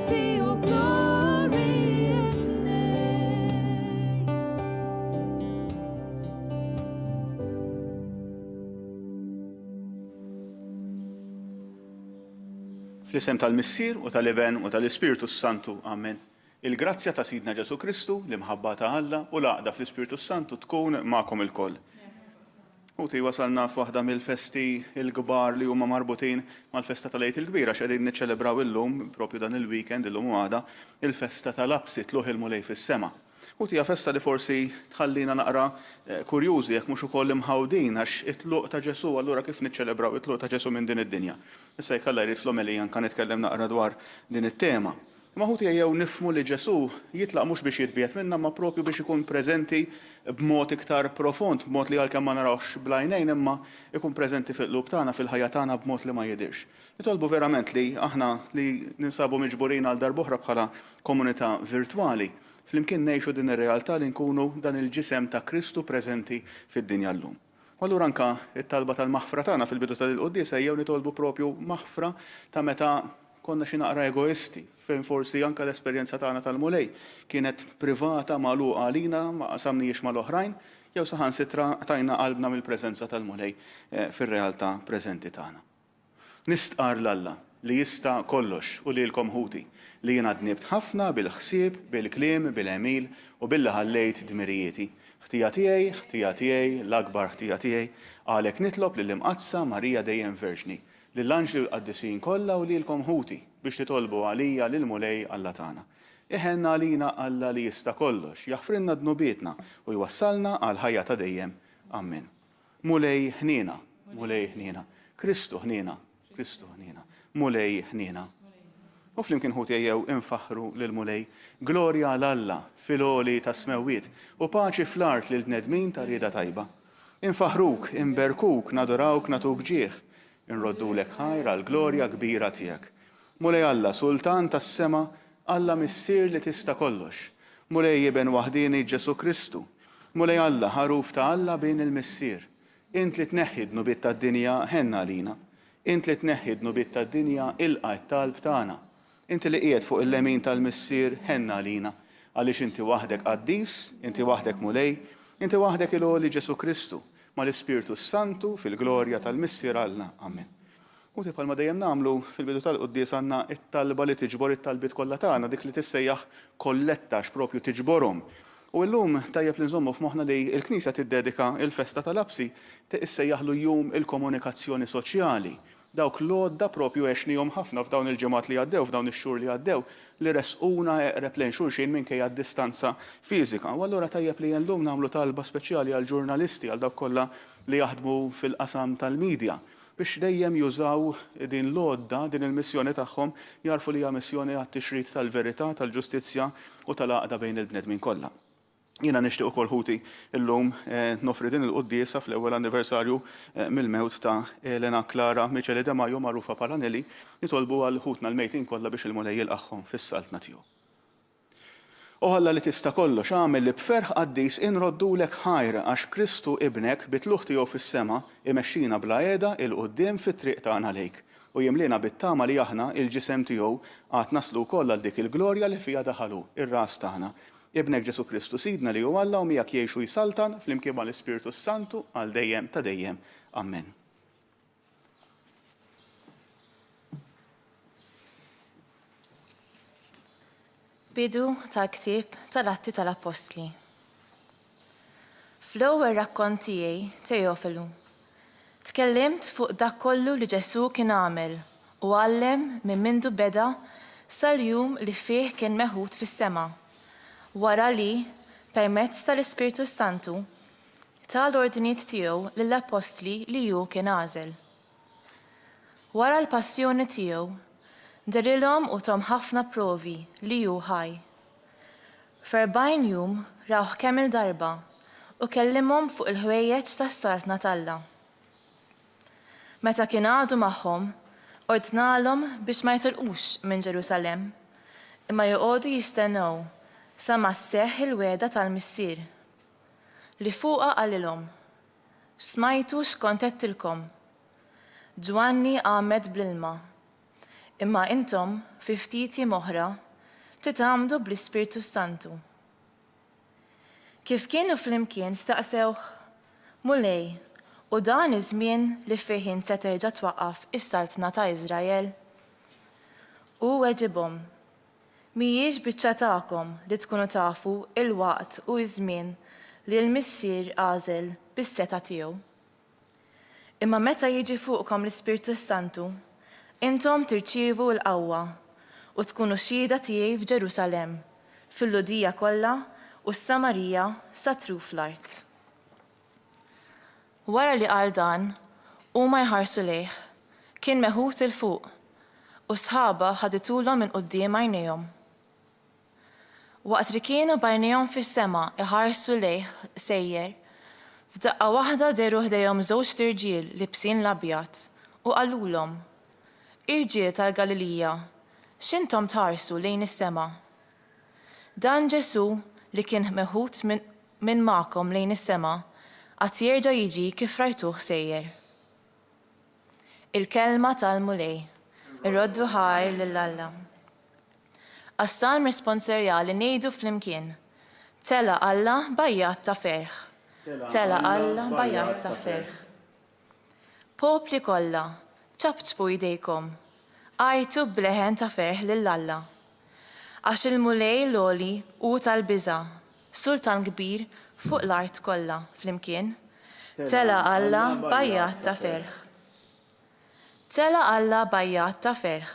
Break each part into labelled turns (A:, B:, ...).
A: be your glorious name.
B: Fl-isem tal-Missier u tal-Iben u tal-Ispiritu Santu, amen. Il-grazzja ta' Sidna Ġesu Kristu, l-imħabba ta' Alla u l-għaqda fl-Ispiritu Santu tkun magħkom ilkoll. Uti wasalna f'waħda mill-festi il-kbar li huma marbutin mal-festa tal-Għid il-Kbira x'qegħdin niċċelebraw illum propju dan il-weekend illum u għada il-festa tal-Absi tluħ il-mulej fis-sema. Uti hija festa li forsi tħallina naqra kurjużi jekk mhux ukoll imħawdin għax it-tluq ta' Ġesu, allura kif niċċelebraw it-tluq ta' Ġesu minn din id-dinja. Issa jkollha jrid fl-omelija kan nitkellem naqra dwar din it-tema. Imma ħuti jew nifhmu li Ġesu jitlaq mhux biex jitbiet minna ma propju biex ikun preżenti b'mod iktar profond, b'mod li għalkemm ma narawx bl-għajnejn imma ikun preżenti fil-qlub tagħna fil-ħajja tagħna b'mod li ma jidirx. Nitolbu verament li aħna li ninsabu miġburin għal darb'oħra bħala komunità virtwali flimkien ngħixu din ir-realtà li nkunu dan il-ġisem ta' Kristu preżenti fid-dinja llum. Allura anke it-talba tal-maħfra tagħna fil-bidu tal-Quddiesa jew nitolbu propju maħfra ta' meta konna xi naqra egoisti, fejn forsi anke l-esperjenza tagħna tal-mulej kienet privata magħluqa għalina ma qasamniex mal-oħrajn, jew saħansitra tajna qalbna mill-preżenza tal-mulej fir-realtà preżenti tagħna. Nistqar l-Alla li jista' kollox u lilkom ħuti li jiena dnibt ħafna bil-ħsieb, bil-kliem, bil-għemil u billi ħallejt dmirijieti. Ħtija tiegħi, l-akbar ħtija tiegħi, għalhekk nitlob lill-imqazza Marija dejjem Verġni, lill-anġli u l-qaddisin kollha u lilkom ħuti biex titolbu għalija lil mulej Alla tagħna. Iħenna għalina Alla li jista' kollox, jaħfrinna dnubietna u jwassalna għal ħajja ta' dejjem. Amen. Mulej ħniena, Kristu ħniena, mulej ħniena. U flimkien ħuti jew infaħru lil mulej, glorja għal Alla fil-għoli ta' smewwiet u paċi fl-art lil bnedmin ta' rieda tajba. Infaħruk, inberkuk, nadorawk, natuk ġieħ, inroddulek ħajra l-glorja kbira tiegħek. Mulej Alla, Sultan tas-sema, Alla missier li tista' kollox. Mulej jibben waħdini Ġesu Kristu. Mulej Alla, ħaruf ta' Alla bejn il-missier. Int li tneħħid nubiet tad-dinja ħenna lina. Int li tneħħid nubiet tad-dinja ilqa' t-talb tagħna. Inti li qiegħed fuq il-lemin tal-missier ħenna lina, għaliex inti waħdek qaddis, inti waħdek mulej, inti waħdek il-għoli Ġesu Kristu, mal-Ispiritu Santu fil-glorja tal-missier Alla. Amen. Uti bħalma dejjem nagħmlu fil-bidu tal-Quddiesa għandna it-talba li tiġbor it-talbiet kollha tagħna, dik li tissejjaħ kolletta x'propju tiġborhom. U llum tajjeb li nżommu f'moħħna li l-Knisja tiddedika il-festa tal-Absi tissejjaħlu jum il-komunikazzjoni soċjali. Dawk l-għodda propju għexnihom ħafna f'dawn il-ġimgħat li għaddew, f'dawn ix-xhur li għaddew, li resquna eqreb lejn xulxin minkejja d-distanza fiżika. U allura tajjeb li llum nagħmlu talba speċjali għal ġurnalisti għal dawk kollha li jaħdmu fil-qasam tal-medja biex dejjem jużaw din l-għodda, din il-missjoni tagħhom jarfu li hija missjoni għat-tixrid tal-verità, tal-ġustizzja u tal-għaqda bejn il-bnedmin kollha. Jiena nixtieq ukoll ħuti llum nofri din il-Quddiesa fl-ewwel anniversarju mill-mewt ta' Elena Klara Micheli de Mejju magħrufa bħala Nelly nitolbu għal ħutna l-mejtin kollha biex il-mulej jilqagħhom fis-saltna tiegħu. U Alla li tista' kollox għamel li b'ferħ qaddis inroddulek ħajr għax Kristu ibnek bitluħ tiegħu fis-sema imexxina bla qiegħda il quddiem fit-triq tagħna lejk u jimlina bit-tama li aħna il-ġisem tiegħu għad naslu wkoll għal dik il-glorja li fiha daħalu ir-ras tagħna. Ibnek Ġesu Kristu Sidna li hu Alla u miegħek jgħixu jsaltan flimkien mal-Ispiritu Santu għal dejjem ta' dejjem. Amen.
C: Bidu tal-ktieb tal-Atti tal-Apostli. Fl-ewwel rakkont tiegħi Teofilu, tkellimt fuq dak kollu li Ġesu kien għamel u għallem minn mindu beda sal-jum li fih kien meħud fis-sema. Wara li, permezz tal-Ispiritu Santu, tal-ordnijiet tiegħu lill-apostli li hu kien għażel. Wara l-passjoni tiegħu, derilhom u tom ħafna provi li hu ħaj. F'40 jum rawh kemm il-darba u kellimhom fuq il-ħwejjeġ tas-sartna tal-Alla. Meta kien għadu magħhom, ordnalhom biex ma jitilqux minn Ġerusalemm, imma joqogħdu jistennew sa ma sseħħ il-wegħda tal-missier. Li fuqha qalilhom, smajtu x'kont qedtilkom. Ġwanni għamed bl-ilma. Imma intom fi ftit jiem oħra titgħamdu bl-Ispirtu Santu. Kif kienu flimkien staqsewh, mulej, u dan iż-żmien li fih se terġa' twaqqaf is-saltna ta' Iżrael? U weġibhom, mhijiex biċċa tagħkom li tkunu tafu il-waqt u ż-żmien li l-Missier għażel bis-seta' tiegħu. Imma meta jiġi fuqkom l-Ispirtu Santu, intom tirċievu l-qawwa u tkunu xhieda tiegħi f'Ġerusalemm, fil-Ludija kollha u s-Samarija sa truf l-art. Wara li qal dan, huma jħarsu lejh, kien meħud il fuq u sħaba ħaditulhom minn quddiem għajnejhom. Waqt li kienu bajnejhom fis-sema iħarsu lejh sejjer, f'daqqa waħda deru ħdejhom żewġ tirġiel libsin l-abjad u qalulhom: Irġiel tal-Galilija, x'intom tħarsu lejn is-sema? Dan Ġesu li kien meħud minn magħkom lejn is-sema għad jerġa' jiġi kif rajtuh sejjer. Il-kelma tal-mulej, irroddu ħar lill-Alla. Għas-salm responserjali ngħidu flimkien: Tela Alla bajjat ta' ferħ, tela Alla bajjat ta' ferħ. Popli kollha, ċabċbu jdejkom, għajtu bleħen ta' ferħ lill-Alla. Għax il-mulej l-oli u tal-biża, sultan kbir fuq l-art kollha flimkien, tela Alla bajjat ta' ferħ. Tela Alla bajjat ta' ferħ,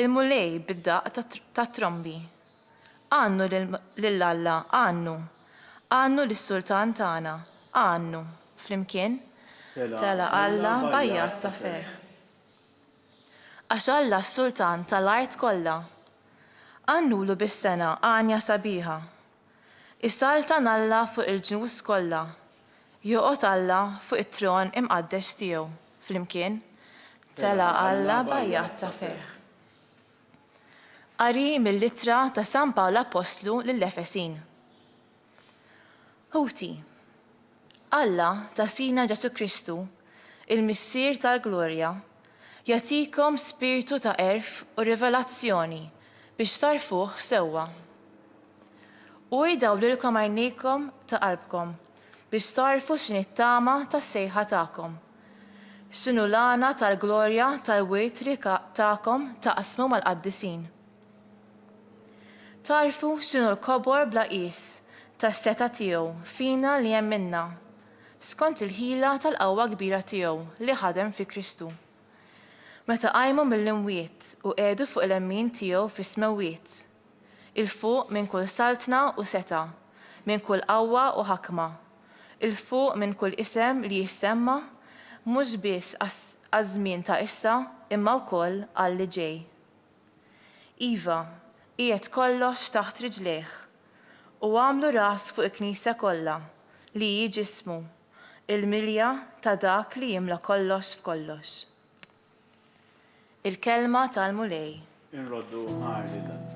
C: il-mulej bid-daqq ta' trombi. Għannu lill-Alla, għannu lis-sultan tagħna, għannu flimkien, tela Alla bajjat ta' ferħ. Għax Alla s-sultan tal-art kollha, għannulu bis-sena għanja sabiħa. Is-saltan Alla fuq il-ġnus kollha, joqgħod Alla fuq it-tron imqaddes tiegħu flimkien, tela Alla bajjat ta' ferħ. Qari mill-littra ta' San Pawl Apostlu lill-Efesin. Ħuti, Alla ta' Sina Ġesu Kristu, il-Missier tal-Glorja, jagħtikom spiritu ta' erf u rivelazzjoni biex tarfuh sewwa. U jdawlilkom għajnejkom ta' qalbkom biex tarfu x'inhi t-tama tas-sejħa tagħkom, x'inhu l-għana tal-glorja tal-wirt li tagħkom taqsmu mal-qaddisin. Tarfu x'inhu l-kobor bla qis tas-seta tiegħu fina li hemm minna, skont il-ħila tal-qawwa kbira tiegħu li ħadem fi Kristu. Meta qajmu mill-imwiet u qiegħdu fuq l-yemmin tiegħu fis-smewwiet, il-fuq minn kull saltna u seta, minn kull qawwa u ħakma, il-fuq minn kull isem li jissemma, mhux biss għaż-żmien ta' issa imma wkoll għal-li ġej. Iva, qiegħed kollox taħt riġlejh u għamlu ras fuq il-Knisja kollha li hi ġismu, il-milja ta' dak li jimla kollox f'kollox. Il-kelma tal-mulej.
B: Inroddu ħar lill-Alla.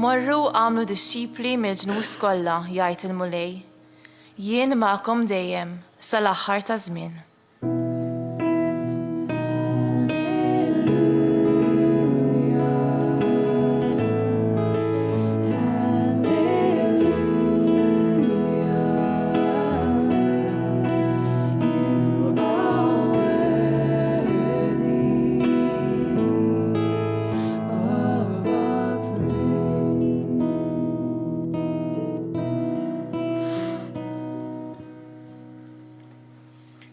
C: Morru għamlu disċipli mill-ġnus kollha, jgħid il-mulej, jien magħkom dejjem sal-aħħar ta' żmien.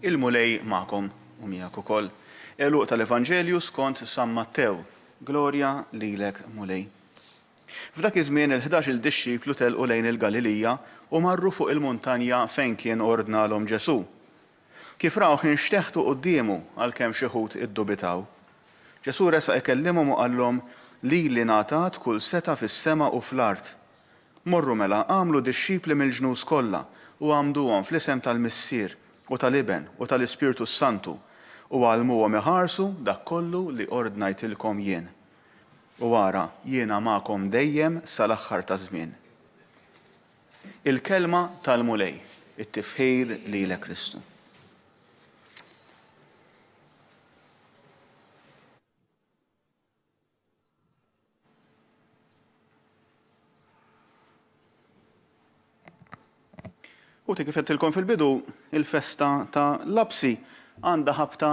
B: Il-mulej magħkom u miegħek ukoll. Eluq tal-Evanġelju skont San Mattew. Glorja lilek mulej. F'dak iż-żmien il-11 disċiplu telqu lejn il-Galilija u marru fuq il-muntanja fejn kien ordnalhom Ġesu. Kif rawh inxteħtu qudiemu għalkemm xi ħud iddubitaw. Ġesu resaq ikellimhom u qallhom: li ngħatat kull seta fis-sema u fl-art. Morru mela għamlu dixxipli mill-ġnus kollha u għamduhom fl-isem tal-Missier u tal-Iben u tal-Ispirtu Santu u għallmuhom iħarsu dak kollu li ordnajtilkom jien. U ara jiena magħkom dejjem sal-aħħar taż-żmien. Il-kelma tal-mulej, it-tifħir lilek Kristu. U kif qedtilkom fil-bidu, il-festa ta' Labsi għandha ħabta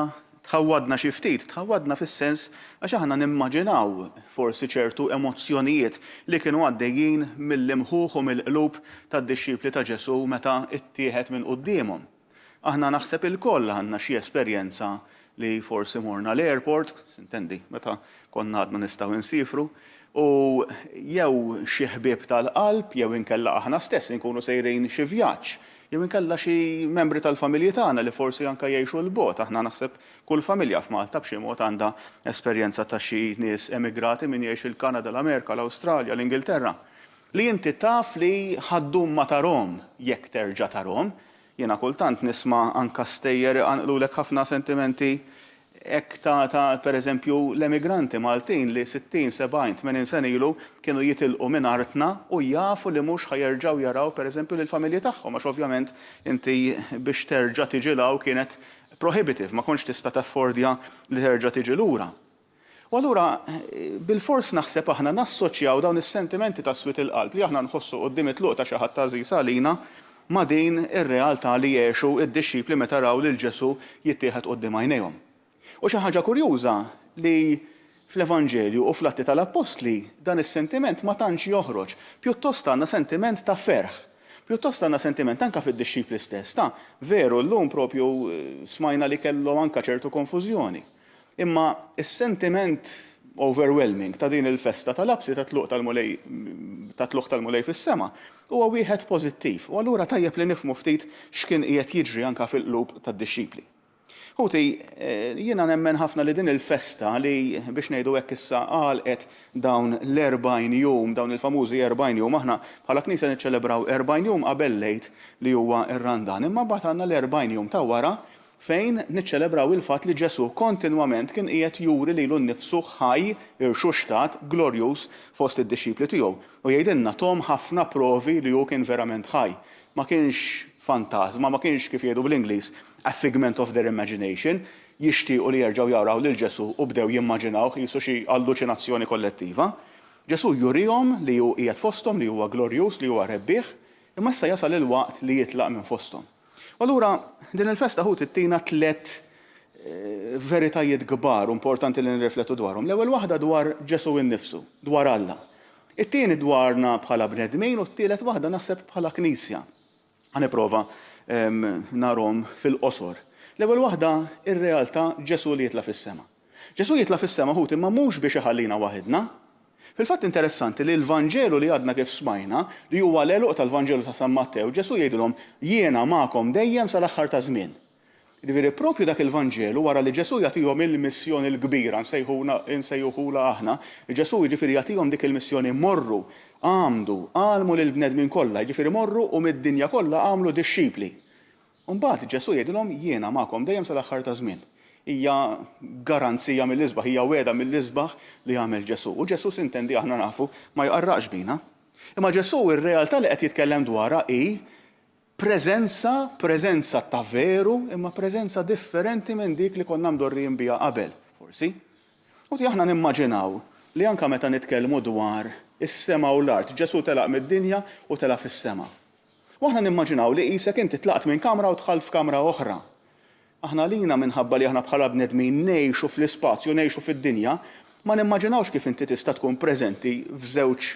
B: tħawwadna xi ftit, tħawwadna fis-sens għax aħna nimmaġinaw forsi ċertu emozzjonijiet li kienu għaddejjin mill-imħuħ u mill-qlub tad-dixxipli ta' Ġesu meta ttieħed minn qudiemhom. Aħna naħseb il-koll għandna xi esperjenza li forsi morna l-airport, sintendi, meta konna għadna nistgħu nsifru, u jew xi ħbieb tal-qalb, jew inkella aħna stess inkunu sejrin xi vjaġġ, jew inkella xi membri tal-familji tagħna li forsi anke jgħixu l-bogħod. Aħna naħseb kull familja f'Malta b'xi mod għandha esperjenza ta' xi nies emigrati min jgħix il-Kanada, l-Amerika, l-Awstralja, l-Ingilterra. Li inti taf li ħaddum ma tarhom jekk terġa' tarhom. Jiena kultant nisma' anke stejjer għanqlulek ħafna sentimenti hekk ta' pereżempju l-emigranti Maltin li 60, 70, 80 sena ilu kienu jitilqu minn artna u jafu li mhux ħajerġgħu jaraw pereżempju lill-familji tagħhom għax ovvjament inti biex terġa' tiġi law kienet prohibitive, ma kontx tista' taffordja li terġa' tiġi lura. U allura bil-fors naħseb aħna nassoċjaw dawn is-sentimenti ta' swit il-qalb li aħna nħossu quddiem it-tluq ta' xi ħadd tażis għalina ma' din ir-realtà li jgħixu id-dixxipli meta raw lil Ġesu jittieħed quddiem għajnejhom. U xi ħaġa kurjuża li fl-Evanġelju u fl-Atti tal-Apostli dan is-sentiment ma tantx joħroġ, pjuttost għandna sentiment ta' ferħ, pjuttost għandna sentiment anke fid-dixxipli stess ta' veru llum propju smajna li kellhom anke ċertu konfużjoni. Imma is-sentiment overwhelming ta' din il-festa tal-Labsi ta' tluq tal-mulej fis-sema huwa wieħed pożittiv. U allura tajjeb li nifhmu ftit x'kien qiegħed jiġri anke fil-qlub tad-dixxipli. Ħuti, jiena nemmen ħafna li din il-festa li biex ngħidu hekk issa għalqet dawn l-40 jum, dawn il-famużi 40 jum, aħna bħala Knisja niċċelebraw 40 jum qabel lejt li huwa r-Randan. Imma mbagħad għandna l-40 jum ta' wara fejn niċċelebraw il-fatt li Ġesu kontinwament kien qiegħed juri lilu nnifsu ħaj irxuxtat glorjus fost id-dixxipli tiegħu. U jgħidilna tom ħafna provi li hu kien verament ħaj. Ma kienx fantasma, ma kienx kif jgħidu bl-Ingliż a figment of their imagination, jixtiequ li jerġgħu jaraw lil Ġesu u bdew jimmaġinaw qisu xi alluċinazzjoni kollettiva. Ġesu jurihom li hu qiegħed fosthom li huwa glorjus, li huwa rebbieħ, imma issa jasal il-waqt li jitlaq minn fosthom. Allura din il-festa ħu tittina tliet veritajiet kbar importanti li nirriflettu dwarhom. L-ewwel waħda dwar Ġesu innifsu, dwar Alla. It-tieni dwarna bħala bnedmin u t-tielet waħda naħseb bħala Knisja. Ħaniprova narhom fil-qosor. L-ewwel waħda ir-realtà Ġesu li jitla fis-sema. Ġesu jitla fis-sema ħut imma mhux biex iħallina waħedna. Fil-fatt interessanti li l-Vanġelu li għadna kif smajna li huwa l-eluq tal-Vanġelu ta' San Mattew, Ġesu jgħidilhom jiena magħkom dejjem sal-aħħar ta' żmien. Jiġifieri proprju dak il-Vanġelu wara li Ġesu jagħtihom il-missjoni l-kbira nsejħuha aħna, Ġesu jiġifieri jagħtihom dik il-missjoni morru, għalmu lill-bnedmin kollha, jiġifieri morru u mid-dinja kollha għamlu dixxipli. U mbagħad Ġesu jgħidilhom jiena magħkom dejjem sal-aħħar ta' żmien. Hija garanzija mill-isbaħ, hija weda mill-isbaħ li għamel Ġesu. U Ġesu sintendi aħna nafu ma jqarraqx bina. Imma Ġesu ir-realtà li qed jitkellem dwarha hi preżenza ta' veru, imma preżenza differenti minn dik li konna mdorrijin biha qabel, forsi. U aħna nimmaġinaw li anke meta nitkellmu dwar is-sema u l-art, Ġesu telaq mid-dinja u telaq fis-sema. U aħna nimmaġinaw li qisek inti tlaqt minn kamra u dħalt f'kamra oħra. Aħna lina minħabba li aħna bħala bnedmin ngħixu fl-ispazju, ngħixu fid-dinja, ma nimmaġinawx kif inti tista' tkun preżenti f'żewġ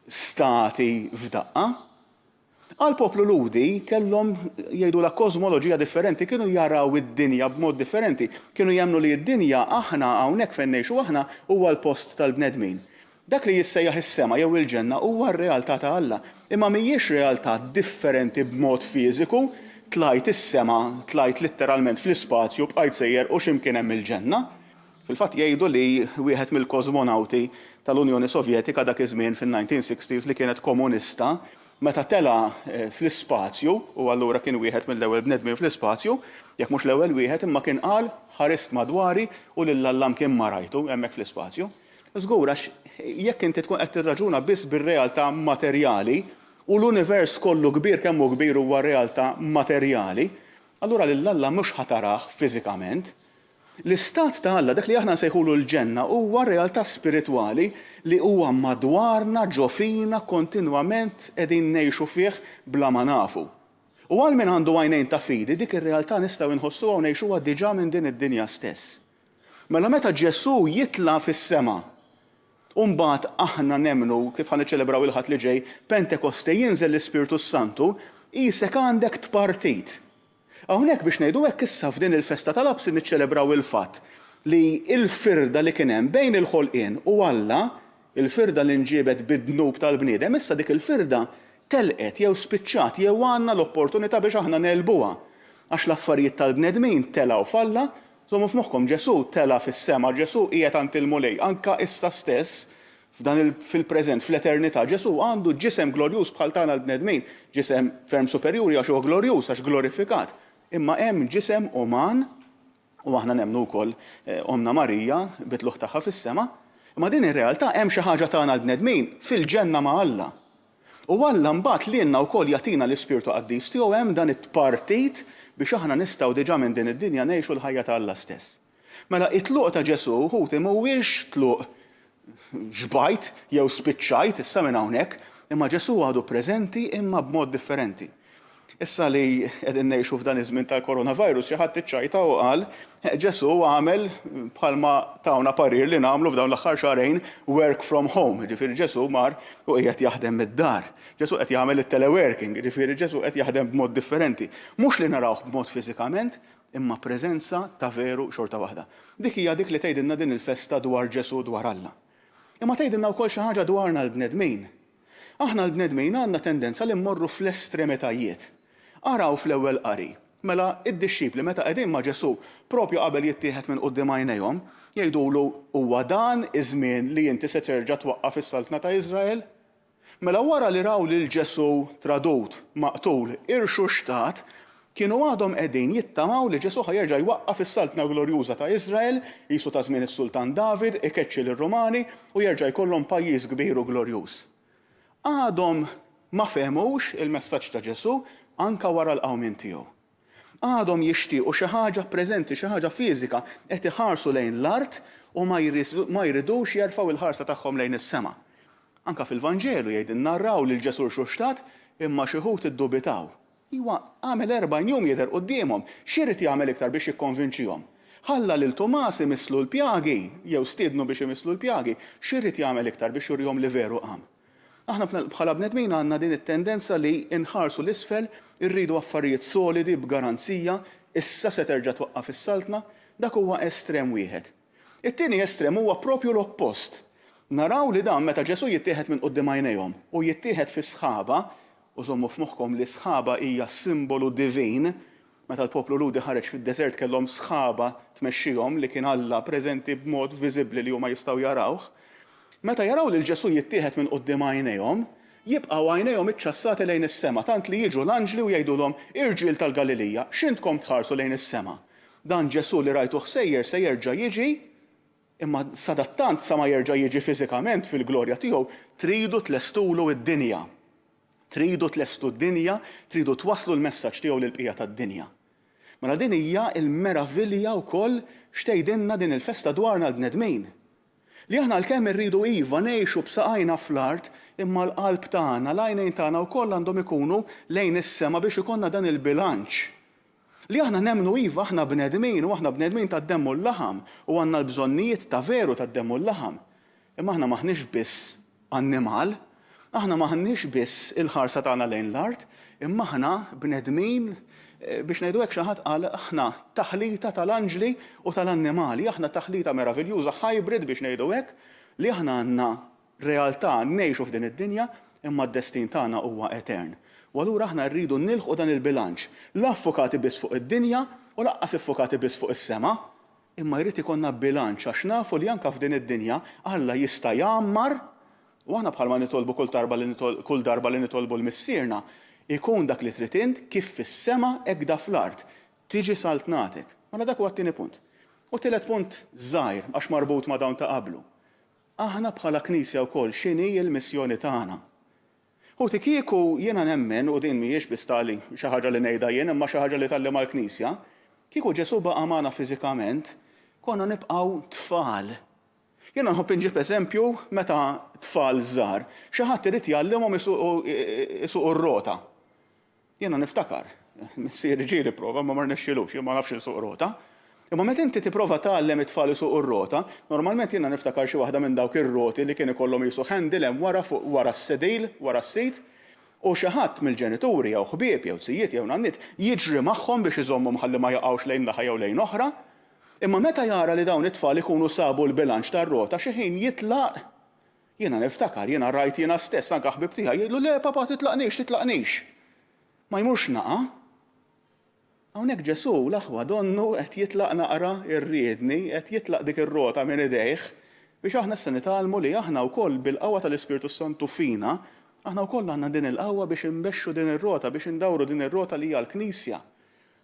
B: stati f'daqqa. Għal-poplu ludi kellhom jgħidu la kozmoloġija differenti, kienu jaraw id-dinja b'mod differenti, kienu jemnu li d-dinja aħna hawnhekk fejn ngħixu aħna huwa l-post tal-bnedmin. Dak li jissejjaħ is-sema jew il-ġenna huwa r-realtà ta' Alla, imma mhijiex realtà differenti b'mod fiżiku, tlajt is-sema, tlajt litteralment fl-ispazju bqajt sejjer u x'imkien hemm il-ġenna. Fil-fatt jgħidu li wieħed mill-kosmonawti tal-Unjoni Sovjetika dak iż-żmien fin-1960s li kienet komunista, meta tela fl-ispazju, u allura kien wieħed mill-ewwel bnedmin fl-ispazju, jekk mhux l-ewwel wieħed imma kien qal ħarist madwari u lill-Allam kien marajtu hemmhekk fl-ispazju. Żgur għax jekk inti tkun qed tirraġuna biss bir-realtà materjali u l-univers kollu kbir kemm hu kbir huwa realtà materjali, allura lill-Alla mhux ħatarah fiżikament. L-istat ta' Alla, dak li aħna nsejħulu l-ġenna, huwa realtà spiritwali li huwa madwarna ġofina kontinwament qegħdin ngħixu fih bla ma nafu. U għal min għandu għajnejn ta' fidi, dik ir-realtà nistgħu nħossuha u ngħixuha diġà minn din id-dinja stess. Mela meta Ġesu jitla fis-sema, u mbagħad aħna nemmnu kif ħa niċċelebraw il-ħadd li ġej Pentekoste jinżel l-Ispiritu Santu, isek għandek tpartit. Hawnhekk biex ngħidu hekk issa f'din il-festa tal-Absi niċċelebraw il-fatt li l-firda li kien hemm bejn il-ħolqien u Alla, il-firda li nġiebet bid-dnub tal-bniedem, issa dik il-firda telqet jew spiċċat jew għandna l-opportunità biex aħna nelbuha. Għax l-affarijiet tal-bnedmin telgħu falla, żommu f'moħħkom Ġesu tela fis-sema, Ġesu qiegħed għand il-mulej, anke issa stess fil-preżent, fl-eternità, Ġesu għandu ġisem glorjuż bħal tagħna l-bnedmin, ġisem ferm superjuri għax huwa glorjuż għax glorifikat. Imma hemm ġisem uman, u aħna nemmnu wkoll Omna Marija bit-tluħ tagħha fis-sema, imma din ir-realtà hemm xi ħaġa tagħna l-bnedmin fil-ġenna ma' Alla. U Alla mbagħad lielna wkoll jagħtina l-Ispirtu Qaddis tiegħu hemm dan it-partit biex aħna nistgħu diġà minn din id-dinja ngħixu l-ħajja ta' Alla stess. Mela it-tluq ta' Ġesu ħuti mhuwiex tluq ġbajt jew spiċċajt issa minn hawnhekk, imma Ġesu għadu preżenti imma b'mod differenti. Issa li qegħdin ngħixu f'dan iż-żmien tal-coronavirus xi ħadd iċċajta u qal Ġesu għamel bħalma tawna parir li nagħmlu f'dawn l-aħħar xahrejn work from home. Ġifieri Ġesu mar u qiegħed jaħdem mid-dar. Ġesu qed jagħmel it-teleworking, ġifieri Ġesu qed jaħdem b'mod differenti. Mhux li narawh b'mod fiżikament, imma preżenza ta' veru xorta waħda. Dik hija dik li tgħidilna din il-festa dwar Ġesu dwar Alla. Imma tgħidilna wkoll xi ħaġa dwarna l-bnedmin. Aħna l-bnedmin għandna tendenza li mmorru fl-estremitajiet. Araw fl-ewwel qari, mela id-dixxipli meta qegħdin ma' Ġesu propju qabel jittieħed minn quddiem għajnejhom, jgħidulu huwa dan iż-żmien li inti se terġa' twaqqaf is-saltna ta' Iżrael? Mela wara li raw lil Ġesu tradut, maqtul, irxu xtat, kienu għadhom qegħdin jittamaw li Ġesu ħajerġa' jwaqqaf is-saltna glorjuża ta' Iżrael, qisu ta' żmien is-Sultan David, ikeċċi lir-Rumani u jerġa' jkollhom pajjiż kbir u glorjuż. Għadhom ma fehmux il-messaġġ ta' Ġesu anka wara l-qawmien tiegħu. Għadhom jixtiequ xi ħaġa preżenti, xi ħaġa fiżika qed iħarsu lejn l-art u ma jridux jerfgħu il-ħarsa tagħhom lejn is-sema. Anka fil-Vanġelu jgħid narraw lil Ġesu x'xtat imma xi ħud iddubitaw. Iwa għamel 40 jum jidher qudiemhom, x'irid jagħmel iktar biex jikkonvinċihom. Ħalla lil Tomas imislu l-pjagi, jew stiednu biex imislu l-pjagi, x'irid jagħmel iktar biex jurihom li veru qam. Aħna bħala bnedmin għandna din it-tendenza li nħarsu l-isfel, irridu affarijiet solidi b'garanzija, issa se terġa' twaqqaf is-saltna, dak huwa estrem wieħed. It-tieni estrem huwa propju l-oppost. Naraw li dan meta Ġesu jittieħed minn quddiem għajnejhom u jittieħed fi sħaba, u żommu f'moħħkom li sħaba hija simbolu divin, meta l-poplu ludi ħareġ fid-deżert kellhom sħaba tmexxihom li kien Alla preżenti b'mod viżibbli li huma jistgħu jarawh. Meta jaraw li Ġesu jittieħed minn quddiem għajnejhom, jibqgħu għajnejhom iċċassati lejn is-sema, tant li jiġu l-anġli u jgħidulhom irġiel tal-Galilija, x'intkom tħarsu lejn is-sema. Dan Ġesu li rajtuh sejjer se jerġa' jiġi, imma sadattant sa ma jerġa' jiġi fiżikament fil-glorja tiegħu, tridu tlestulu d-dinja. Tridu tlestu d-dinja, tridu twasslu l-messaġġ tiegħu lil-bqija tad-dinja. Mela din hija l-meravilja wkoll x'tgħidilna din il-festa dwarna l-bnedmin. Li aħna l-kemm irridu iva ngħixu b'saqajna fl-art imma l-qalb tagħna, l-għajnejn tagħna wkoll għandhom ikunu lejn is-sema biex ikollna dan il-bilanċ. Li aħna nemmnu iva aħna bnedmin u aħna bnedmin tad-demm u l-laħam u għandna l-bżonnijiet ta' veru tad-demm u l-laħam. Imma aħna maħniex biss annimal, aħna maħniex biss il-ħarsa tagħna lejn l-art, imma aħna bnedmin biex ngħidu hekk xi ħadd qal aħna taħlita tal-anġli u tal-annimali, aħna taħlita meraviljuża hybrid biex ngħidu hekk li aħna għandna realtà ngħixu f'din id-dinja imma d-destin tagħna huwa etern. U allura aħna rridu nilħqu dan il-bilanċ, l-affukati biss fuq id-dinja u laqqas iffukati biss fuq is-sema. imma jrid ikollna bilanċ għax nafu li anke f'din id-dinja Alla jista' jgħammar u aħna bħalma nitolbu kull darba li nitolbu l-missierna ikun dak li trid int kif fis-sema hekk da fl-art tiġi saltnatek. Mela dak huwa t-tieni punt. U tielet punt żgħir għax marbut ma' dawn ta' qablu. Aħna bħala Knisja wkoll x'inhi l-missjoni tagħna. U kieku jiena nemmen u din mhijiex biss tali xi ħaġa li ngħidha jien imma xi ħaġa li tallem għall-Knisja, kieku Ġesu baqa' magħna fiżikament, konna nibqgħu tfal. Jiena nħobb inġib eżempju meta tfal żgħar xi ħadd irid jgħallimhom isuqu r-rota. Jiena niftakar, missier ġieli prova ma rnexxilux, jien ma nafx insuq rota. Imma meta inti tipprova tgħallem it-tfal isuqu r-rota, normalment jiena niftakar xi waħda minn dawk ir-roti li kien ikollhom jisu handle hemm wara s-sedil, wara s-sit, u xi ħadd mill-ġenituri jew ħbieb jew tzijiet jew nannit jiġri magħhom biex iżommhom ħalli ma jaqgħux lejn naħa jew lejn oħra. Imma meta jara li dawn it-tfal ikunu sabu l-bilanċ tar-rota xi ħin jitlaq. Jiena niftakar, jiena rajt jiena stess anke ħbieb tiegħi jgħidlu le papa titlaqnix. Ma jmurx naqa'. Hawnhekk Ġesu l-aħwa donnu qed jitlaq naqra rriedni, qed jitlaq dik ir-rota minn idejh biex aħna issa nitgħallmu li aħna wkoll bil-qawwa tal-Ispirtu Santu fina, aħna wkoll għandna din il-qawwa biex imbexxu din ir-rota, biex indawru din ir-rota li hija l-Knisja.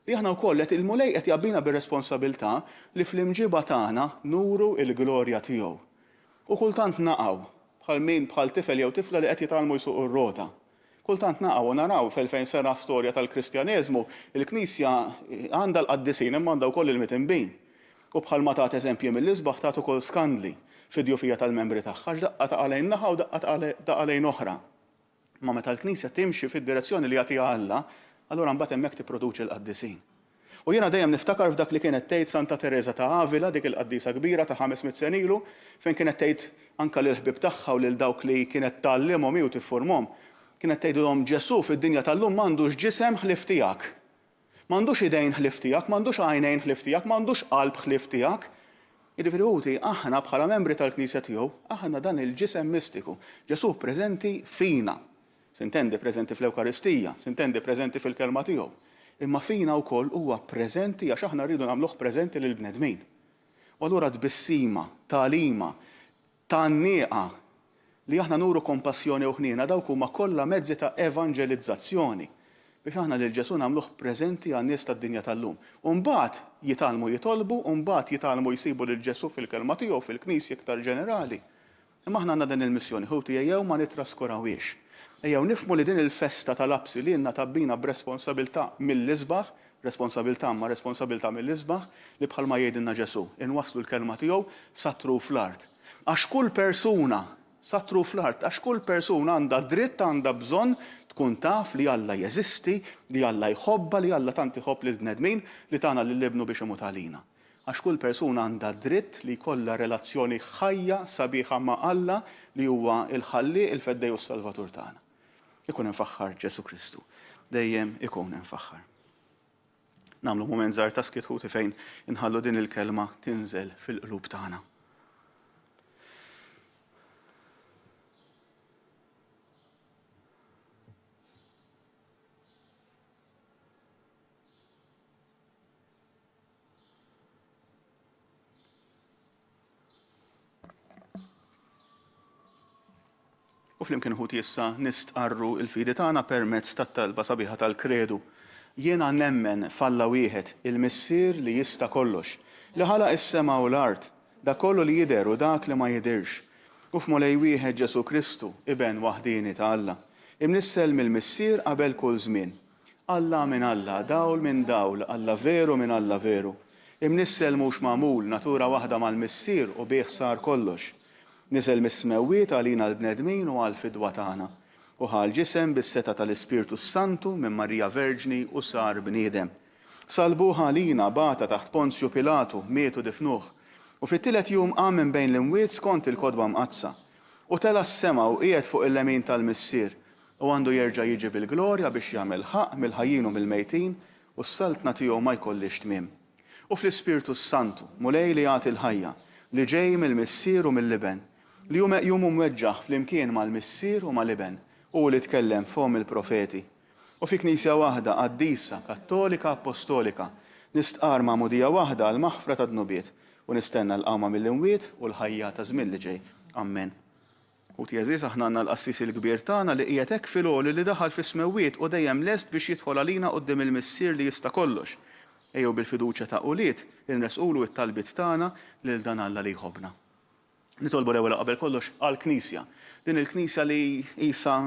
B: Li aħna wkoll qed il-mulej qed jabbina bir-responsabilità li fl-imġiba tagħna nuru l-glorja tiegħu. U kultant naqgħu bħal tifel jew tifla li qed jitgħallmu jsuqu r-rota. Kultant naqgħu naraw fil-2000 sena storja tal-Kristjaneżmu, il-Knisja għandha l-qaddisin imma għandha wkoll il-mitinbin. U bħalma tagħt eżempji mill-isbaħ tagħtu ukoll skandli fid-djufija tal-membri tagħha daqqa ta' għalejn naħa u daqqa ta' għalejn oħra. Ma meta l-Knisja timxi fid-direzzjoni li jagħtiha Alla, allura mbagħad hemmhekk tipproduċi l-qaddisin. U jiena dejjem niftakar f'dak li kienet tgħid Santa Teresa ta' Avila, dik il-qaddisa kbira ta' 500 sen ilu, fejn kienet tgħid anke lil ħbieb tagħha u lil dawk li kienet tgħallimhom u tiffurmhom. Kienet tgħidulhom Ġesu fid-dinja tal-lum m'għandux ġisem ħlief tiegħek. M'għandux idejn ħlief tiegħek, m'għandux għajnejn ħlief tiegħek, m'għandux qalb ħlief tiegħek. Jiġifieri aħna bħala membri tal-Knisja tiegħu, aħna dan il-ġisem mistiku. Ġesu preżenti fina. Sintendi preżenti fl-Ewkaristija, sintendi preżenti fil-kelma tiegħu. Imma fina wkoll huwa preżenti għax aħna rridu nagħmluh preżenti lil bnedmin. U allura tbissima, tagħlima, tan-nieqa li aħna nuru kompassjoni u ħniena dawk huma kollha mezzi ta' evanġelizzazzjoni biex aħna lil Ġesu nagħmluh preżenti għan-nies tad-dinja tal-lum. U mbagħad jitgħallmu jitolbu, u mbagħad jitgħallmu jsibu lil Ġesu fil-kelma tiegħu fil-Knisja iktar ġenerali. Imma aħna għandna din il-missjoni, ħuti ejjew ma nitraskurawiex. Ejjew nifhmu li din il-festa tal-absi li jenna tabbina b'responsabilità mill-isbaħ, responsabilità mill-isbaħ li bħalma jgħidilna Ġesu, inwasslu l-kelma tiegħu satru fl-art. Għax kull persuna satru fl-art, għax kull persuna għandha dritt għandha bżonn tkun taf li Alla jeżisti, li Alla jħobba, li Alla tant iħobb lil bnedmin li tagħna lil-ibnu biex imut għalina. Għax kull persuna għandha dritt li jkollha relazzjoni ħajja sabiħa ma' Alla li huwa il-ħalli, il-feddej u s-salvatur tagħna. Ikun infaħħar Ġesu Kristu. Dejjem ikun infaħħar. Nagħmlu mument żgħar ta' skitħuti fejn inħallu din il-kelma tinżel fil-qlub tagħna. U flimkien ħuti issa nistqarru l-fidi tagħna permezz tat-talba sabiħa tal-kredu. Jiena nemmen f'Alla wieħed, il-missier li jista' kollox, li ħalaq is-sema u l-art, dak kollu li jidher u dak li ma jidhirx. U f'molej wieħed Ġesu Kristu, iben waħdini ta' Alla. Imnissel mill-missier qabel kull żmien. Alla minn Alla, dawl minn dawl, Alla veru minn Alla veru. Imnissel mhux magħmul, natura waħda mal-missier u bih sar kollox. Niżel mis-smewwiet għalina l-bnedmin u għal-fidwa tagħna. U ħal ġisem bis-seta tal-Ispirtu Santu minn Marija Verġni u sar bniedem. Salbuha għalina bata taħt Ponzju Pilatu, mietu difnuh. U fit-tielet jum qam minn bejn l-imwiet skont il-kodba mqazza. U tela s-sema u qiegħed fuq il-lemin tal-missier. U għandu jerġa' jiġi bil-glorja biex jagħmel ħaq mill-ħajjin u mill-mejtin u s-saltna tiegħu ma jkollix tmiem. U fl-Ispirtu Santu, mulej li jagħti l-ħajja, li ġej mill-missier u mill-liben. Li jum mweġġaħ fl-imkien mal-missier u mal-iben u li tkellem fom il-profeti. U fi Knisja waħda Quddiesa, Kattolika, Apostolika, nistqar ma'mudija waħda għal maħfra ta' dnubiet u nistenna l-qawma mill-imwiet u l-ħajja ta' żmien li ġej. Amen. U tjeżiż aħna għandna l-qassis il-kbir tagħna li qiegħed hekk fil-għoli li daħal fis-smewwiet u dejjem lest biex jidħol għalina quddiem il-missier li jista' kollox. Ejjew bil-fiduċja ta' quliet inresqulu t-talbiet tagħna lil dan Alla li jħobbna. Nitolbu l-ewwel qabel kollox għall-Knisja. Din il-Knisja li isa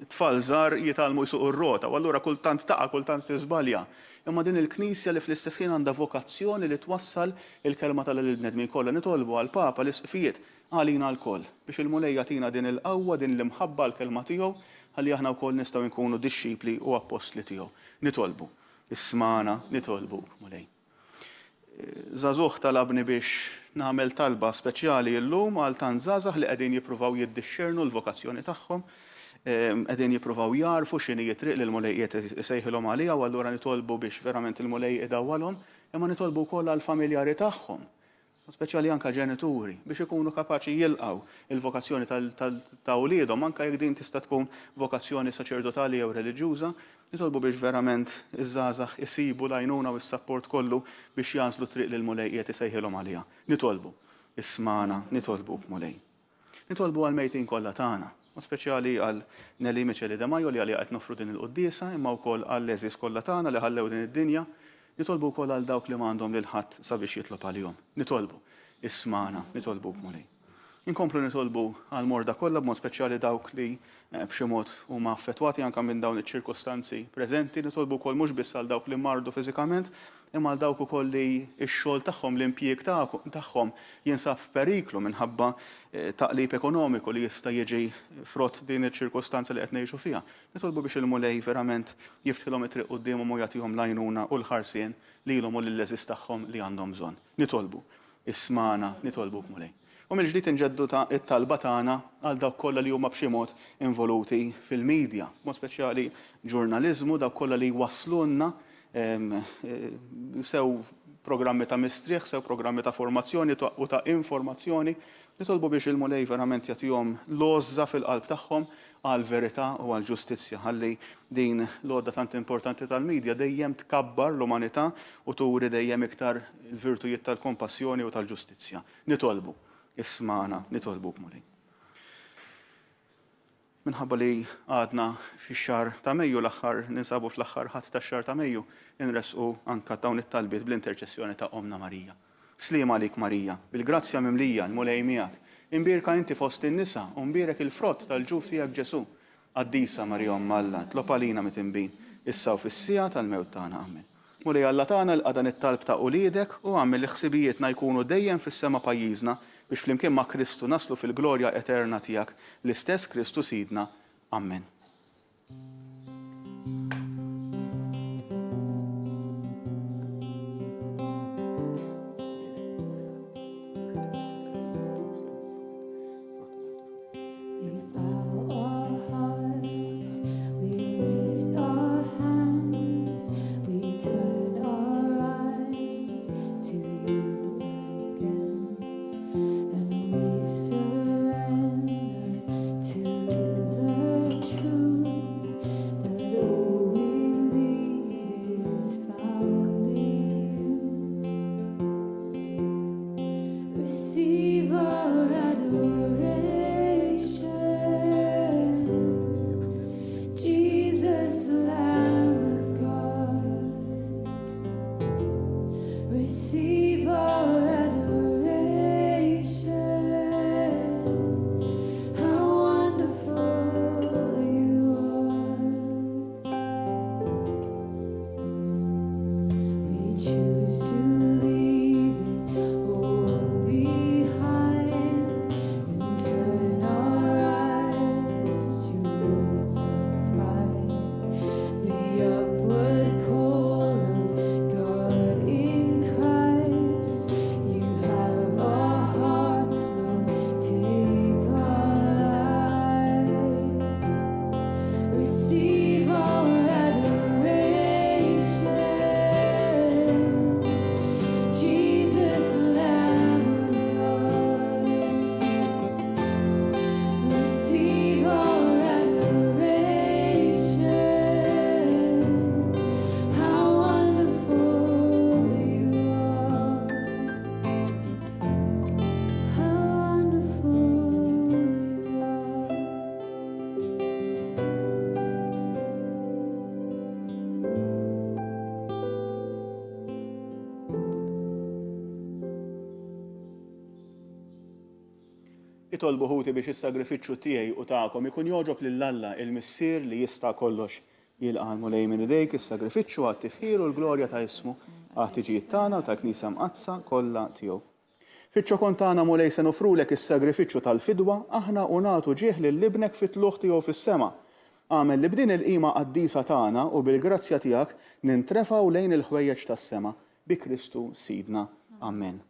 B: tfal żgħar jitalmu jsuq ir-rota u allura kultant taqa' kultant tiżbalja. Imma din il-Knisja li fl-istess ħin għandha vokazzjoni li twassal il-kelma tal-bnedmin kollha. Nitolbu għall-Papa l-isqfijiet għalina l-koll biex il-mulej jagħtina din il-qawwa, din l-imħabba l-kelma tiegħu ħalli aħna wkoll nistgħu nkunu dixxipli u apostli tiegħu. Nitolbu, ismana, nitolbu mulej. Żagħżugħ talabni biex nagħmel talba speċjali llum għal tant żgħażagħ li qegħdin jippruvaw jiddixxernu l-vokazzjoni tagħhom, qegħdin jippruvaw jarfu x'inhi triq li l-mulej qiegħed isejħilhom għaliha u allura nitolbu biex verament il-mulej idawwalhom, imma nitolbu wkoll għall-familjari tagħhom. Speċjali anke ġenituri biex ikunu kapaċi jilqgħu il-vokazzjoni ta' wliedhom anke jekk din tista' tkun vokazzjoni saċerdotali jew reliġjuża, nitolbu biex verament iż-żgħażagħ isibu l-għajnuna u s-sapport kollu biex jażlu triq li l-mulej qiegħed isejħilhom għaliha. Nitolbu, ismana, nitolbu mulej. Nitolbu għall-mejtin kollha tagħna, speċjali għal Nelly Micheli de Majo li għalija qed nofru din il-Quddiesa, imma wkoll għall-eżis kollha tagħna li ħallew din id-dinja. Nitolbu wkoll għal dawk li m'għandhom lil ħadd sabiex jitlob għalihom. Nitolbu, ismana, nitolbuk mulej. Inkomplu nitolbu għal morda kollha b'mod speċjali dawk li b'xi mod huma affettwati anke minn dawn iċ-ċirkostanzi preżenti, nitolbu wkoll mhux biss għal dawk li mardu fiżikament, imma għal dawk ukoll li x-xogħol tagħhom, l-impjieg tagħhom jinsab f'periklu minħabba taqlib ekonomiku li jista' jiġi frott din iċ-ċirkostanza li qed ngħixu fiha. Nitolbu biex il-mulej verament jiftħilhom it-triq qudiemhom u jagħtihom l-għajnuna u l-ħarsien lilhom u lill-eżis tagħhom li għandhom bżonn. Nitolbu, ismana, nitolbuk mulej. U mill-ġdid inġeddu it-talba tagħna għal dawk kollha li huma b'xi mod involuti fil-medja, mod speċjali ġurnaliżmu, dawk kollha li jwasslulna sew programmi ta' mistrieħ, sew programmi ta' formazzjoni u ta' informazzjoni. Nitolbu biex il-mulej verament jagħtihom l-għożża fil-qalb tagħhom għal verità u għal ġustizzja ħalli din l-għodda tant importanti tal-medja dejjem tkabbar l-umanità u turi dejjem iktar il-virtujiet tal-kompassjoni u tal-ġustizzja. Nitolbu, ismana, nitolbuk mulej. Minħabba li għadna fix-xahar ta' Mejju ninsabu fl-aħħar ħadd tax-xahar ta' Mejju inresqu anke dawn it-talbiet bl-interċessjoni ta' Omna Marija. Sliema għalik Marija, bil-grazzja mimlija l-mulej miegħek. Imbierka inti fost in-nisa u mbierek il-frott tal-ġuf tiegħek Ġesu. Quddiesa Marija Omm Alla, tlob għalina mitinbin, issa u fis-sija tal-mewt tagħna. Amen. Mulej Alla tagħna l-qadan it-talb ta' uliedek u għamel li ħsibijietna jkunu dejjem fis-sema pajjiżna biex flimkien ma' Kristu naslu fil-glorja eterna tiegħek l-istess Kristu Sidna. Amen. nitolbu ħuti biex is-sagrifiċċju tiegħi u tagħkom ikun jogħġob lil Alla il-Missier li jista' kollox jilqa' mulej minn idejk is-sagrifiċċju għat-tifħir u l-glorja ta' ismu għat-tiġijiet tagħna u tal-Knisja mqazza kollha tiegħu. Fiċ-ċokon tagħna mulej se nofrulek is-sagrifiċċju tal-fidwa aħna u nagħtu ġieħ lil-libnek fit-tluħ tiegħu fis-sema. Għamel li b'din il-qima qaddisa tagħna u bil-grazzja tiegħek nintrefgħu lejn il-ħwejjeġ tas-sema bi Kristu Sidna. Amen.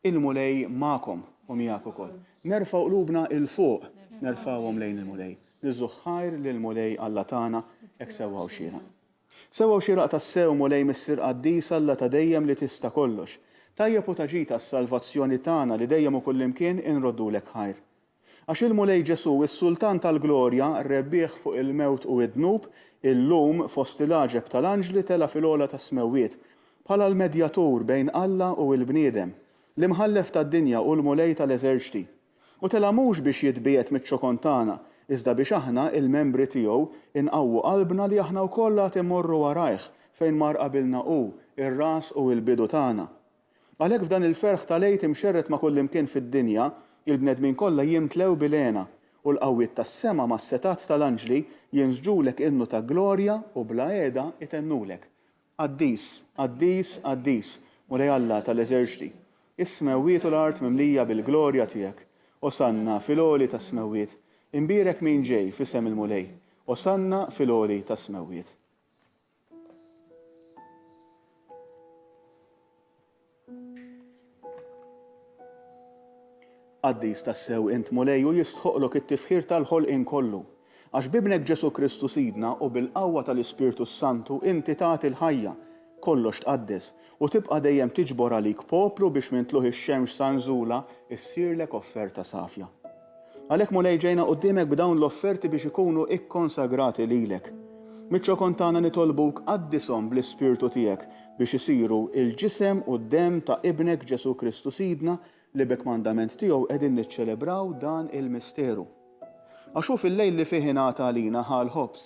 B: Il-mulej magħkom u miegħek ukoll. Nerfgħu qlubna il fuq, nerfgħuhom lejn il-mulej. Niżuħħajr lill-mulej Alla tagħna hekk sewwa xieraq. Sewwa xieraq tas-sew mulej missier qaddisa Alla ta' dejjem li tista' kollox. Tajjeb u taġita s-salvazzjoni tagħna li dejjem u kullimkien inroddulek ħajr. Għax il-mulej Ġesu, is-Sultan tal-Glorja, rebbieħ fuq il-mewt u id-dnub, illum fost il-aġeb tal-anġli tela fil-ola ta' smewwiet, bħala l-medjatur bejn Alla u l-bniedem, l-imħallef tad-dinja u l-mulej tal-eżerċti. U tela mhux biex jitbiet miċ-ċokon tagħna, iżda biex aħna il-membri tiegħu inqawwu qalbna li aħna wkoll qed immorru warajh fejn mar qabilna hu, ir-ras u l-bidu tagħna. Għalhekk f'dan il-ferħ tal-għid imxerret ma' kullimkien fid-dinja, il-bnedmin kollha jimtlew bil-għena u l-qawwiet tas-sema mas-setat tal-anġli jinżġulek innu ta' glorja u bla qiegħda itennulek. Qaddis, qaddis, qaddis, mulej Alla tal-eżerċti. Is-smewwiet u l-art mimlija bil-glorja tiegħek. Osanna fil-għoli ta' smewwiet. Imbierek min ġej f'isem il-mulej. Osanna fil-għoli ta' smewwiet. Qaddis tas-sew int mulej u jistħoqlok it-tifħir tal-ħolqien kollu. Għax bibnek Ġesu Kristu Sidna u bil-qawwa tal-Ispirtu Santu inti tagħti l-ħajja kollox tqaddes u tibqa' dejjem tiġbor għalik poplu biex minn tluħ ix-xemx sanżula issirlek offerta safja. Għalhekk mulej ġejna quddiemek b'dawn l-offerti biex ikunu ikkonsagrati lilek. Miċ-ċokon tagħna nitolbuk qaddishom bl-Ispirtu tiegħek biex isiru il-ġisem u d-demm ta' ibnek Ġesu Kristu Sidna li b'ekmandament tiegħu qegħdin niċċelebraw dan il-misteru. Għax hu fil-lejl li fih ingħata għalina ħal ħobs,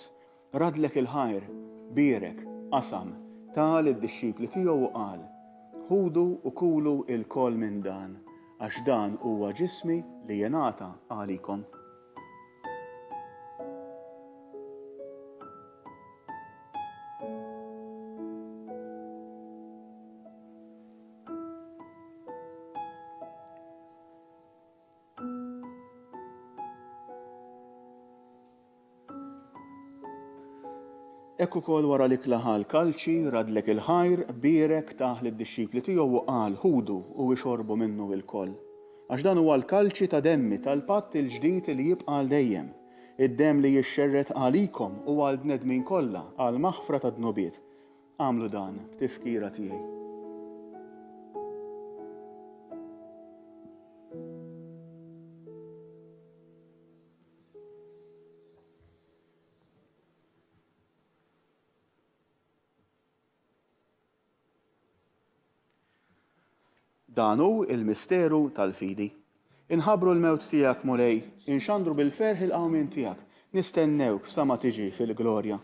B: radlek il-ħajr, bierek, qasam, tal id-dixxipli tiegħu u qal: ħudu u kulu il-kol minn dan, għax dan huwa ġismi li jingħata għalikom. Ekk ukoll wara li klaħal kalċi radlek il-ħajr bierek taħ lid-dixxipli tiegħu u qal ħudu u ixorbu minnu l-koll. Għax dan huwa l-kalċi ta' demmi tal-patt il-ġdid li jibqa' għal dejjem. Id-demm li jixxerret għalikom u għal bnedmin kollha għal maħfra ta' dnubiet. Għamlu dan b'tifkira tiegħi. Dan hu il-misteru tal-fidi. Inħabbru l-mewt tiegħek mulej, inxandru bil-ferħ il-qawmien tiegħek, nistennewk sa ma tiġi fil-glorja.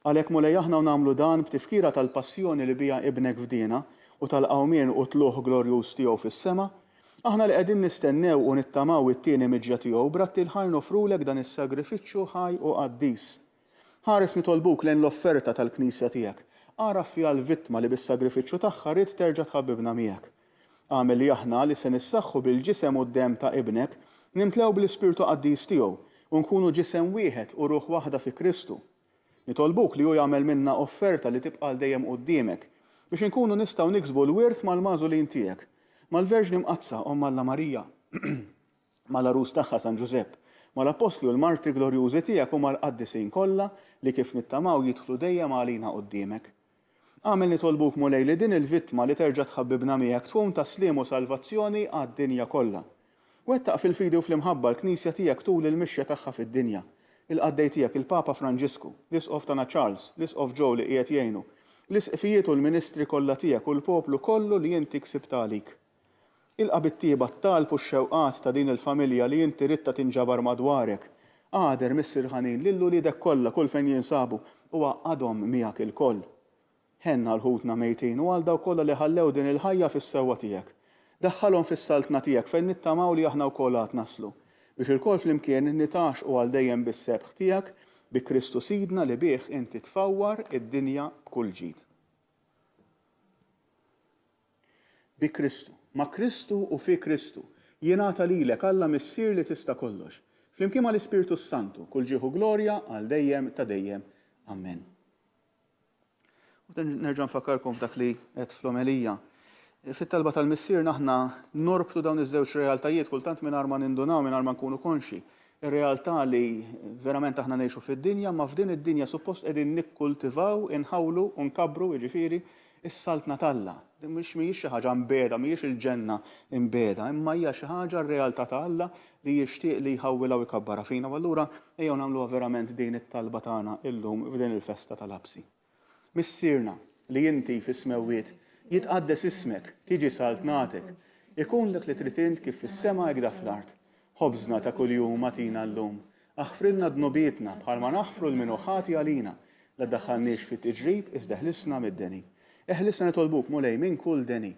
B: Għalhekk mulej aħna nagħmlu dan b'tifkira tal-passjoni li bija ibnek fdina u tal-qawmien u tluħ glorjuż tiegħu fis-sema, aħna li qegħdin nistennew u nittamaw it-tieni miġja tiegħu bratti l-ħajr nofrulek dan is-sagrifiċċju ħaj u qaddis. Ħares nitolbuk lejn l-offerta tal-Knisja tiegħek. Ara fiha l-vittma li bis-sagrifiċċju tagħha rid terġa' tħabbibna miegħek. Għamel li aħna li se nissaħħu bil-ġisem u d-demm ta' ibnek, nimtlew bil-Ispirtu qaddis tiegħu u nkunu ġisem wieħed u ruħ waħda fi Kristu. Nitolbuk li hu jagħmel minna offerta li tibqa' dejjem quddiemek biex inkunu nistgħu niksbu l-wirt mal-magħżulin tiegħek, mal-Verġni Mqazza Omm Alla Marija, mal-arus tagħha San Ġusepp, mal-Apostli u l-Martri Glorjużi tiegħek u mal-qaddisin kollha li kif nittamaw jidħlu dejjem għalina quddiemek. Għamel nitolbuk mulej li din il-vittma li terġa' tħabbibna miegħek tkun taslim u salvazzjoni għad-dinja kollha. Wettaq fil-fidi u fl-imħabba l-Knisja tiegħek tul il-mixja tagħha fid-dinja. Il-qaddej tiegħek il-Papa Franġisku, l-Isqof tagħna Charles, l-Isqof Joe li qiegħed jgħinu, l-isqfijiet u l-ministri kollha tiegħek u l-poplu kollu li inti ksibt għalik. Il-qabit tieba t-talb u x-xewqat ta' din il-familja li inti ritta tinġabar madwarek. Għader missier ħanin lillu lidek kollha kull fejn jinsabu u għadhom miegħek il-koll. Ħenna l-ħutna mejtin u għal daw kollha li ħallew din il-ħajja fis-sewwa tiegħek. Daħħalhom fis-saltna tiegħek fejn nittamaw li aħna wkoll għad naslu biex il-kol flimkien nitax u għal dejjem bis-sebħ tiegħek bi Kristu Sidna li bih inti tfawwar id-dinja b'kull ġid. Bi Kristu, ma' Kristu u fi Kristu, jingħata lilek Alla missier li tista' kollox. Flimkien mal-Ispirtu Santu, kull ġieħu glorja għal dejjem ta' dejjem. Amen. U nerġa' nfakkarkom f'dak li qed fl-omelija. Fit-talba tal-missier naħna norbtu dawn iż-żewġ realtajiet kultant mingħajr ma nindunaw mingħajr ma nkunu konxi. Ir-realtà li verament aħna ngħixu fid-dinja, ma f'din id-dinja suppost qegħdin nikkultivaw, inħawlu u nkabru jiġifieri is-saltna talla. Mhijiex xi ħaġa mbeda, mhijiex il-ġenna imbeda, imma hija xi ħaġa r-realtà ta' Alla li jixtieq li jħawwilha u jkabbara fina. U allura ejjew nagħmluha verament din it-talba tagħna illum f'din il-festa tal-Absi. Missierna li inti fis-smewwiet jitqaddes ismek, tiġi saltnatek, ikun lek li trid int kif fis-sema hekk fl-art. Ħobżna ta' kuljum atina llum, aħfrilna dnubietna bħalma naħfru l-minu ħati għalina, la ddaħħalniex fit-tiġrib iżda ħlisna mid-deni. Eħlisna nitolbuk mulej minn kull deni.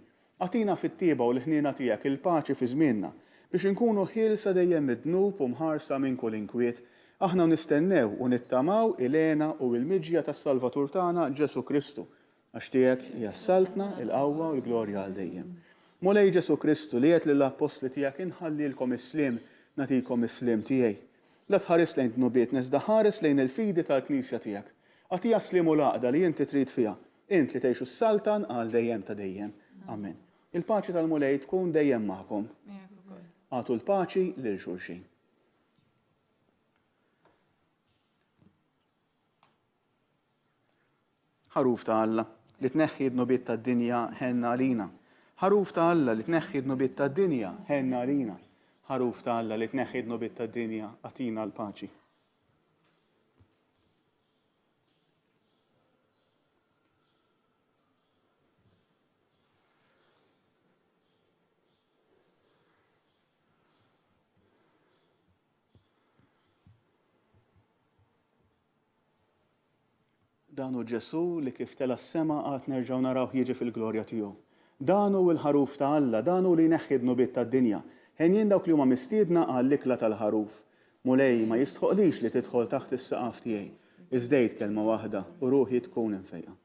B: Atina fit-tieba u l-ħniena tiegħek il-paċi fi żmienna biex inkunu ħielsa dejjem mid-dnub u mħarsa minn kull inkwiet. Aħna nistennew u nittamaw il-għena u l-miġja tas-Salvatur tagħna Ġesu Kristu. Għax tiegħek hija s-saltna, il-qawwa u l-glorja għal dejjem. Mulej Ġesu Kristu li qed lill-apostli tiegħek inħallilkom is-slim, nagħtikom is-slim tiegħi. La tħares lejn dnubiet iżda ħares lejn il-fidi tal-Knisja tiegħek. Għatija slim u laqda li inti trid fiha. Int li tgħixu s-saltan għal dejjem ta' dejjem. Amen. Il-paċi tal-mulej tkun dejjem magħkom. Għatu l-paċi lil xulxin. Ħaruf ta' Alla li tneħħi d-nubiet tad-dinja ħenna għalina. Ħaruf ta' Alla li tneħħi d-nubiet tad-dinja ħenna għalina. Ħaruf ta' Alla li tneħħi d-nubiet tad-dinja għatina l-paċi. Danu Ġesu li kif tela s-sema għat nerġaw naraw jiġi fil-glorja tiegħu. Danu il-ħaruf ta' Alla, danu li neħħi d-nubiet tad-dinja. Ħenjin dawk li huma mistiedna għall-ikla tal-ħaruf. Mulej ma jistħoqlix li tidħol taħt is-saqaf tiegħi. Iżdejt kelma waħda u ruħi tkun infejqa.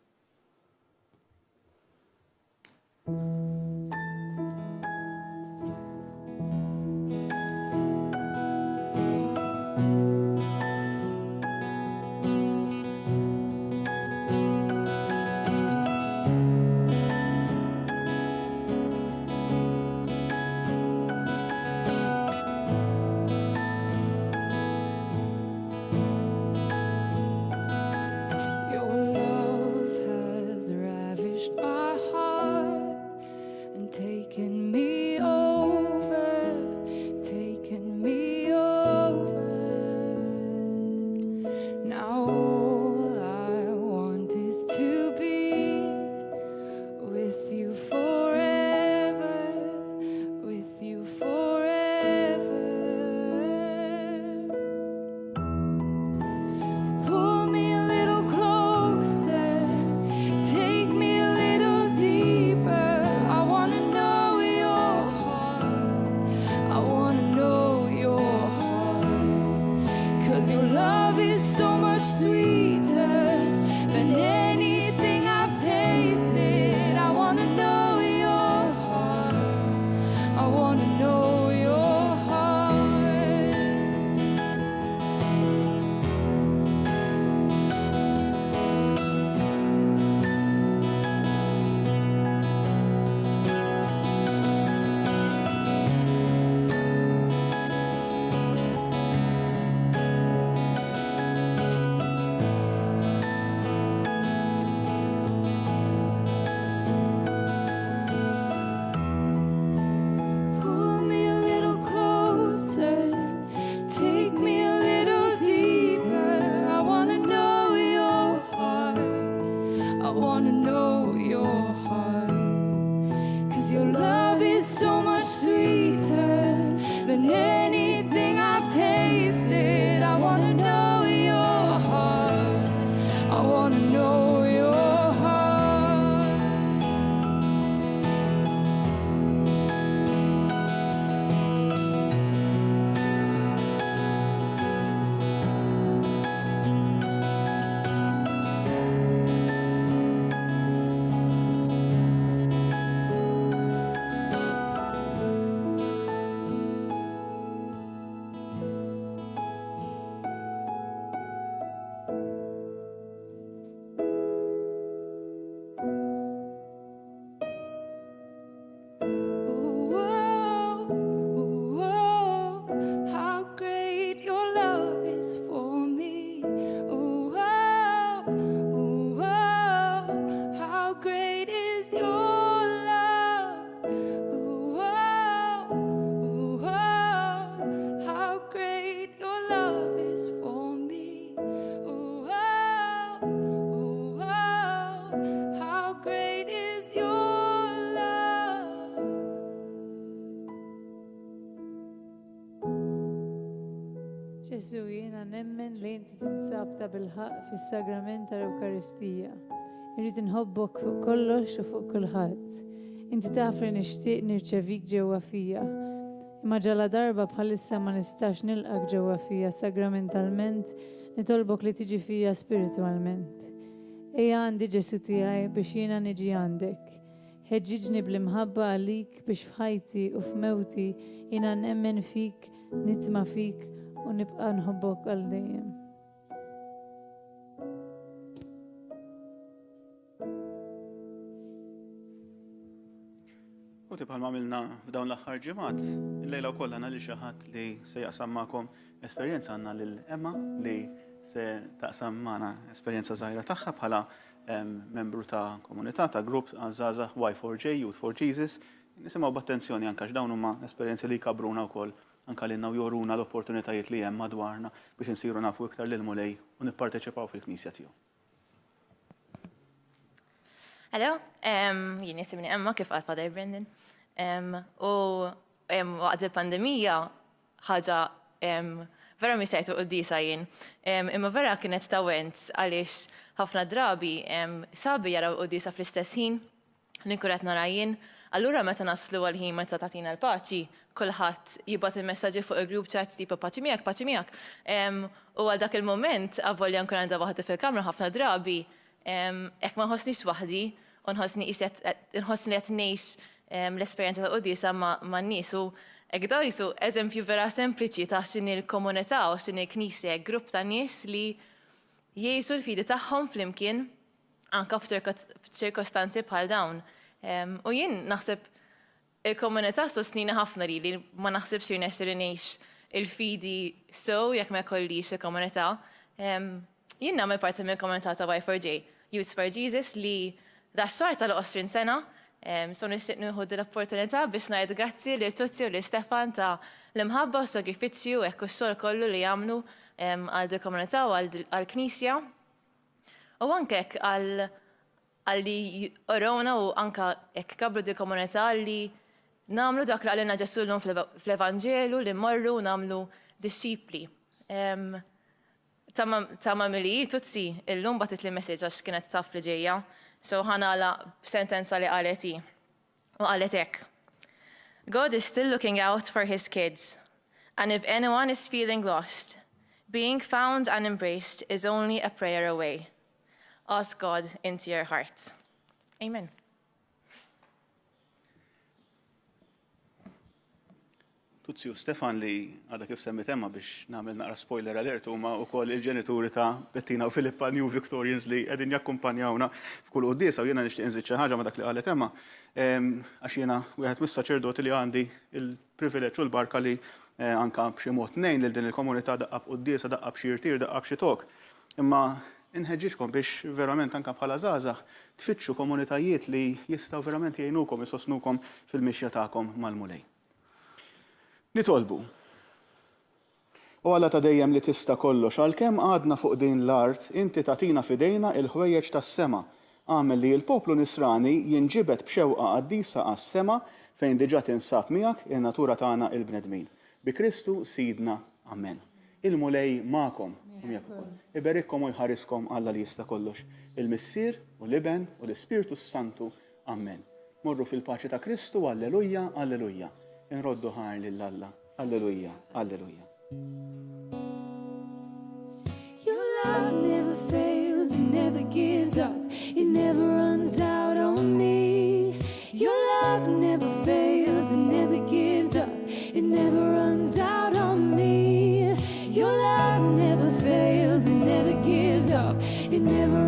D: li inti tinsabta bil-ħaq fis-sagrament tal-Ewkaristija. Irrid inħobbok fuq kollox u fuq kulħadd. Inti taf li nixtieq nirċevik ġewwa fija. Imma ġala darba bħalissa ma nistax nilqak ġewwa fija sagramentalment, nitolbok li tiġi fija spiritualment. Ejja għandi Ġesu tiegħi biex jiena niġi għandek. Ħeġġiġni bl-imħabba għalik biex f'ħajti u f'mewti jiena nemmen fik, nitma fik u nibqa' nħobbok għal dejjem.
B: U tibħal għamilna f'dawn l-aħħar ġimgħat, il-lejla wkoll għandna li xi ħadd li se jaqsam magħkom esperjenza għandna lil Emma li se taqsam magħna esperjenza żgħira tagħha bħala membru ta' komunità ta' grupp għaż-Żgħażagħ Y4J, Youth for Jesus. Nisimgħu b'attenzjoni anke x'dawn huma esperjenzi li jkabruna wkoll anke lilna u joruna l-opportunitajiet li hemm madwarna biex insiru nafu iktar lil mulej u nipparteċipaw fil-Knisja tiegħu.
C: Hello, jien nisimni Emma kif għal Fr Brendan. U waqt il-pandemija ħaġa vera mi sejtu Quddiesa jien. Imma vera kienet tawent għaliex ħafna drabi sabi jaraw Quddiesa fl-istess ħin li kuret nara jien. Allura meta naslu għal-ħin meta tagħtina l-paċi, kulħadd jibgħat il-messaġġi fuq il-group chat tipo paċi miegħek. U għal dak il-moment avolja nkun għandha waħda fil-kamra ħafna drabi hekk ma nħossniex waħdi u nħossni li qed ngħix l-esperjenza ta' Quddiesa man-nies u hekk dajsu eżempju vera sempliċi ta' x'inhi l-komunità u x'inhi l-Knisja, grupp ta' nies li jgħixu l-fidi tagħhom flimkien anke f'ċirkostanzi bħal dawn. U jien naħseb il-komunità sostnina ħafna li ma naħsibx jirnexxi ngħix il-fidi jekk ma jkollix il-komunità. Jien nagħmel parti mill-komunità ta' Y4J, Youth for Jesus li dax-xahar tal-20 sena. So nixtieq nieħu l-opportunità biex ngħid grazzi lil Tuzzi u lil Stefan ta' l-imħabba u sagrifiċċju u hekk x-xogħol kollu li jagħmlu għal komunità u għall-Knisja. U anke hekk għalli orona u anke hekk kabru di komunità li nagħmlu dak li għalina Ġesu llum fl-Evanġelu li mmorru u nagħmlu disċipli. Ta' mamili Tuzzi illum batit li messaġġ għax kienet taf li ġejja. So ħanala b'sentenza li qalet hi. U qalet hekk. God is still looking out for his kids. And if anyone is feeling lost, being found and embraced is only a prayer away. Ask God into your heart. Amen.
B: Tuzzi u Stefan li għadha kif semmit Emma biex nagħmel naqra spoiler alert huma wkoll il-ġenituri ta' Bettina u Filippa New Victorians li qegħdin jakkumpanjawna f'kull Quddiesa u jiena nixtieq inżid xi ħaġa ma' dak li qalet Emma. Għax jiena wieħed mis-saċerdoti li għandi il-privileġġ u l-barka li anke b'xi mod ngħin lil din il-komunità daqqa b'Quddiesa, daqqa b'xi irtier, daqqa b'xi tok. Imma inħeġġixkom biex verament anke bħala żgħażagħ tfittxu komunitajiet li jistgħu verament jgħinukom, isostnukom fil-mixja tagħkom mal-mulej. Nitolbu. U Alla ta' dejjem li tista' kollox għalkemm għadna fuq din l-art inti tagħtina f'idejna il-ħwejjeġ tas-sema. Għamel li l-poplu Nisrani jinġibed b'xewqa qaddisa għas-sema fejn diġà tinsab miegħek in-natura tagħna il-bnedmin. Bi Kristu Sidna. Amen. Il-mulej magħkom u miegħek ukoll. Iberikkom u jħariskom Alla li jista' kollox. Il-Missier u l-Iben u l-Ispirtu Santu. Amen. Morru fil-paċi ta' Kristu. Alleluja, alleluja. Inroddu ħar lill-Alla. Alleluja, alleluja.
A: Your love never fails, it never gives up, it never runs out on me. Your love never fails, it never gives up, it never runs out on me. Your love never fails, it never gives up, it never